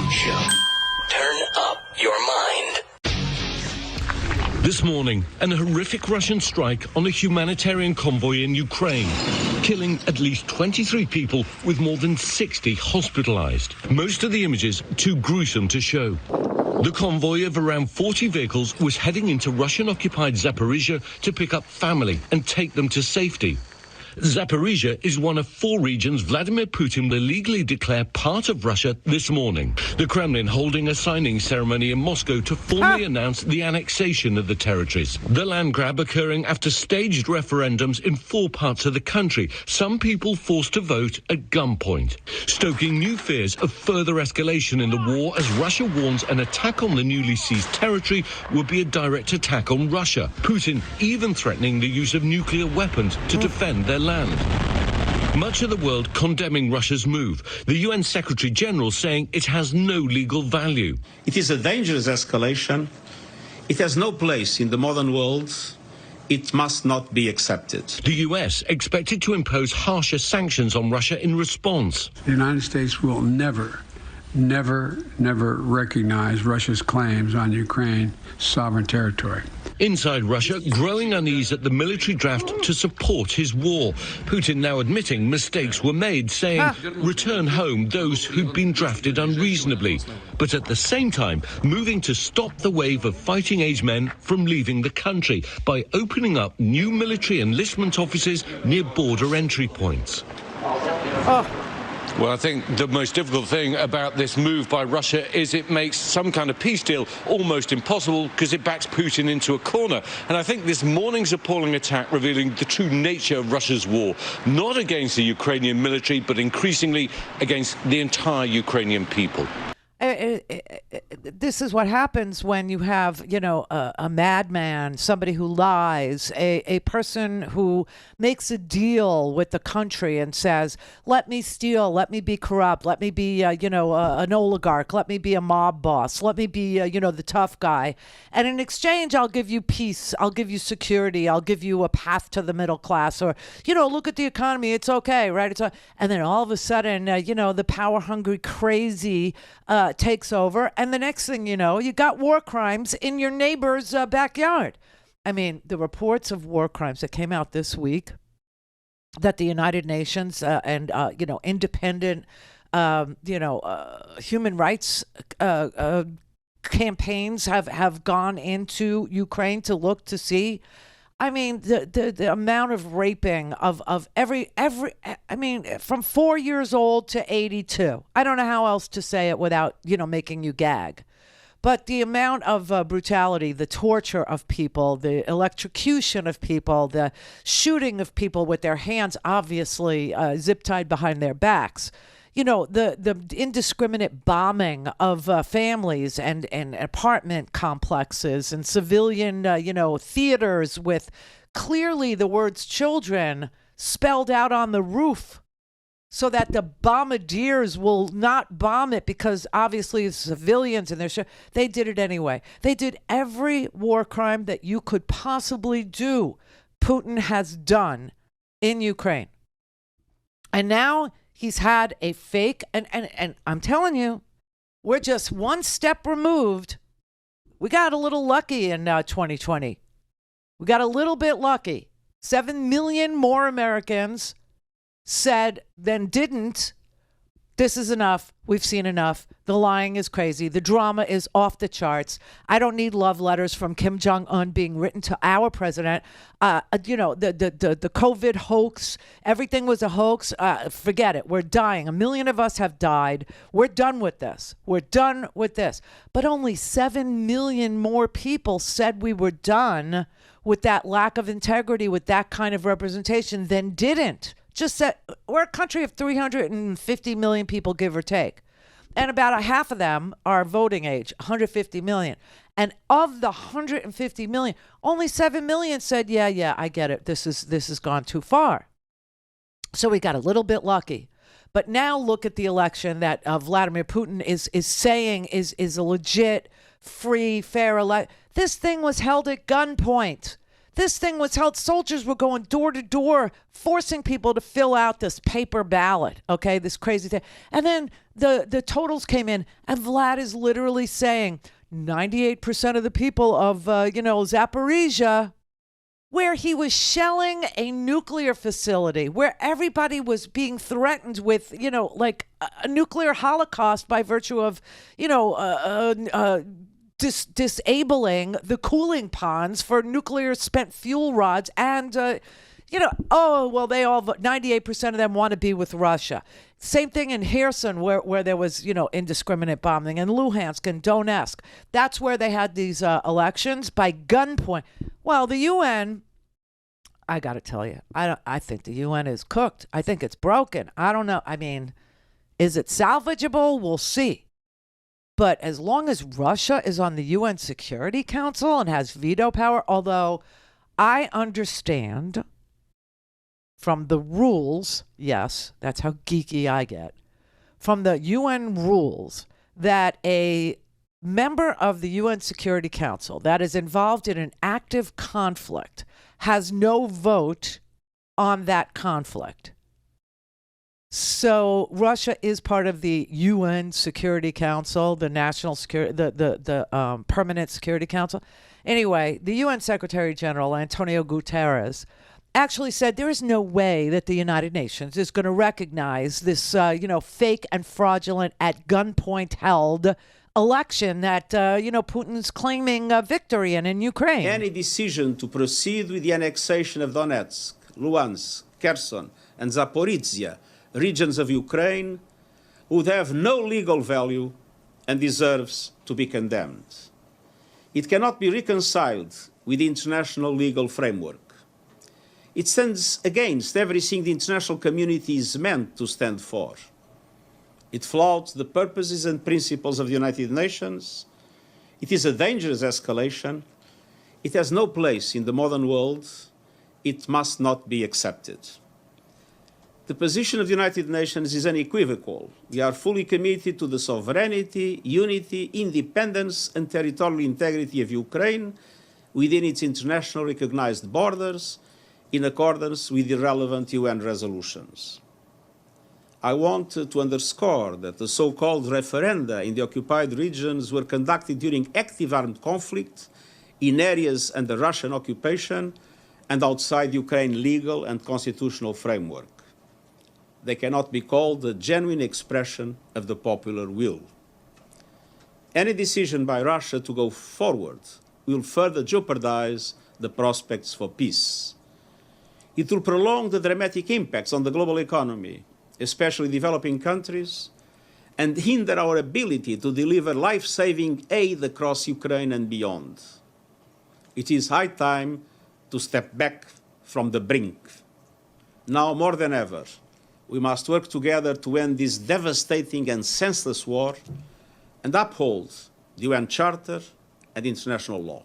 Rhodes Show. Turn up your mind. This morning, an horrific Russian strike on a humanitarian convoy in Ukraine, killing at least 23 people with more than 60 hospitalized. Most of the images too gruesome to show. The convoy of around 40 vehicles was heading into Russian-occupied Zaporizhia to pick up family and take them to safety. Zaporizhia is one of 4 regions Vladimir Putin will illegally declare part of Russia this morning. The Kremlin holding a signing ceremony in Moscow to formally announce the annexation of the territories. The land grab occurring after staged referendums in 4 parts of the country, some people forced to vote at gunpoint, stoking new fears of further escalation in the war as Russia warns an attack on the newly seized territory would be a direct attack on Russia. Putin even threatening the use of nuclear weapons to defend their land. Much of the world condemning Russia's move. The UN Secretary General saying it has no legal value. It is a dangerous escalation. It has no place in the modern world. It must not be accepted. The US expected to impose harsher sanctions on Russia in response. The United States will never recognize Russia's claims on Ukraine's sovereign territory. Inside Russia, growing unease at the military draft to support his war. Putin now admitting mistakes were made, saying return home those who'd been drafted unreasonably. But at the same time, moving to stop the wave of fighting-age men from leaving the country by opening up new military enlistment offices near border entry points. Well, I think the most difficult thing about this move by Russia is it makes some kind of peace deal almost impossible because it backs Putin into a corner. And I think this morning's appalling attack revealing the true nature of Russia's war, not against the Ukrainian military, but increasingly against the entire Ukrainian people. This is what happens when you have, a madman, somebody who lies, a person who makes a deal with the country and says, let me steal, let me be corrupt, let me be, an oligarch, let me be a mob boss, let me be, the tough guy. And in exchange, I'll give you peace, I'll give you security, I'll give you a path to the middle class, or, look at the economy, it's okay, right? And then all of a sudden, the power-hungry crazy takes over, and the next thing you know, you got war crimes in your neighbor's backyard. I mean, the reports of war crimes that came out this week that the United Nations and independent, human rights campaigns have gone into Ukraine to look to see. I mean, the amount of raping of every from 4 years old to 82. I don't know how else to say it without, making you gag. But the amount of brutality, the torture of people, the electrocution of people, the shooting of people with their hands obviously zip-tied behind their backs. The indiscriminate bombing of families and apartment complexes and civilian, theaters with clearly the words children spelled out on the roof so that the bombardiers will not bomb it because obviously it's civilians and they did it anyway. They did every war crime that you could possibly do. Putin has done in Ukraine. And now he's had a fake, and I'm telling you, we're just one step removed. We got a little lucky in 2020. We got a little bit lucky. 7 million more Americans said than didn't. This is enough. We've seen enough. The lying is crazy. The drama is off the charts. I don't need love letters from Kim Jong-un being written to our president. The COVID hoax, everything was a hoax. Forget it. We're dying. 1 million of us have died. We're done with this. We're done with this. But only 7 million more people said we were done with that lack of integrity, with that kind of representation than didn't. Just that we're a country of 350 million people, give or take. And about a half of them are voting age, 150 million. And of the 150 million, only 7 million said, yeah, I get it. This has gone too far. So we got a little bit lucky. But now look at the election that Vladimir Putin is saying is a legit, free, fair election. This thing was held at gunpoint. This thing was held, soldiers were going door to door, forcing people to fill out this paper ballot, okay, this crazy thing. And then the totals came in, and Vlad is literally saying 98% of the people of, Zaporizhia, where he was shelling a nuclear facility, where everybody was being threatened with, like a nuclear holocaust by virtue of, disabling the cooling ponds for nuclear spent fuel rods. And, they all, 98% of them want to be with Russia. Same thing in Kherson, where there was, indiscriminate bombing, and Luhansk and Donetsk. That's where they had these elections by gunpoint. Well, the UN, I got to tell you, I think the UN is cooked. I think it's broken. I don't know. I mean, is it salvageable? We'll see. But as long as Russia is on the UN Security Council and has veto power, although I understand from the rules, yes, that's how geeky I get, from the UN rules that a member of the UN Security Council that is involved in an active conflict has no vote on that conflict. So Russia is part of the UN Security Council, the National Security, the Permanent Security Council. Anyway, the UN Secretary General Antonio Guterres actually said there is no way that the United Nations is going to recognize this, fake and fraudulent, at gunpoint held election that, Putin's claiming victory in Ukraine. Any decision to proceed with the annexation of Donetsk, Luhansk, Kherson, and Zaporizhia, regions of Ukraine, would have no legal value and deserves to be condemned. It cannot be reconciled with the international legal framework. It stands against everything the international community is meant to stand for. It flouts the purposes and principles of the United Nations. It is a dangerous escalation. It has no place in the modern world. It must not be accepted. The position of the United Nations is unequivocal. We are fully committed to the sovereignty, unity, independence, and territorial integrity of Ukraine within its internationally recognized borders, in accordance with the relevant UN resolutions. I want to underscore that the so-called referenda in the occupied regions were conducted during active armed conflict in areas under Russian occupation and outside Ukraine's legal and constitutional framework. They cannot be called a genuine expression of the popular will. Any decision by Russia to go forward will further jeopardize the prospects for peace. It will prolong the dramatic impacts on the global economy, especially developing countries, and hinder our ability to deliver life-saving aid across Ukraine and beyond. It is high time to step back from the brink. Now more than ever, we must work together to end this devastating and senseless war and uphold the UN Charter and international law.